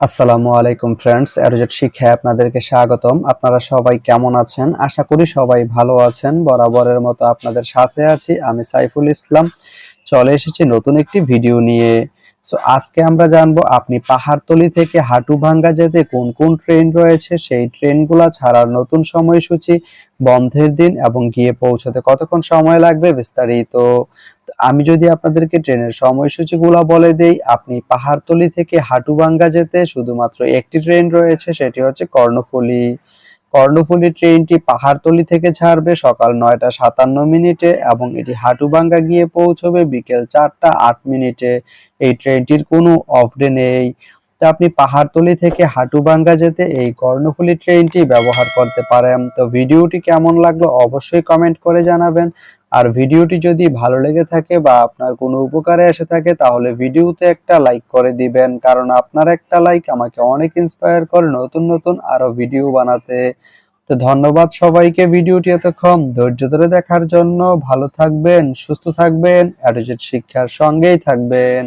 আসসালামু আলাইকুম ফ্রেন্ডস, এরোজেট শিক্ষায় আপনাদেরকে স্বাগতম। আপনারা সবাই কেমন আছেন? আশা করি সবাই ভালো আছেন। বরাবরের মতো আপনাদের সাথে আছি আমি সাইফুল ইসলাম। চলে এসেছি নতুন একটি ভিডিও নিয়ে। আজকে আমরা জানবো আপনি পাহাড়তলি থেকে হাটুভাঙ্গা যেতে কোন কোন ট্রেন রয়েছে, সেই ট্রেনগুলা ছাড়ার নতুন সময়সূচি, বন্ধের দিন এবং গিয়ে পৌঁছতে কতক্ষণ সময় লাগবে বিস্তারিত। আমি যদি আপনাদেরকে ট্রেনের সময়সূচিগুলো বলে দেই, আপনি পাহাড়তলি থেকে হাটুভাঙ্গা যেতে শুধুমাত্র একটি ট্রেন রয়েছে, সেটি হচ্ছে কর্ণফুলী। কর্ণফুলী ট্রেনটি পাহাড়তলি থেকে ছাড়বে সকাল ৯টা ৫৭ মিনিটে এবং এটি হাটুভাঙ্গা গিয়ে পৌঁছবে বিকেল ৪টা ৮ মিনিটে। এই ট্রেনটির কোনো অফ ডে নেই। তো আপনি পাহাড়তলি থেকে হাটুভাঙ্গা যেতে এই কর্ণফুলী ট্রেনটি ব্যবহার করতে পারেন। তো ভিডিওটি কেমন লাগলো অবশ্যই কমেন্ট করে জানাবেন। আর ভিডিওটি যদি ভালো লেগে থাকে বা আপনার কোনো উপকারে এসে থাকে তাহলে ভিডিওতে একটা লাইক করে দিবেন, কারণ আপনার একটা লাইক আমাকে অনেক ইন্সপায়ার করে নতুন নতুন আরো ভিডিও বানাতে। তো ধন্যবাদ সবাইকে ভিডিওটি এতক্ষণ ধৈর্য ধরে দেখার জন্য। ভালো থাকবেন, সুস্থ থাকবেন, এডুকেট শিক্ষার সঙ্গেই থাকবেন।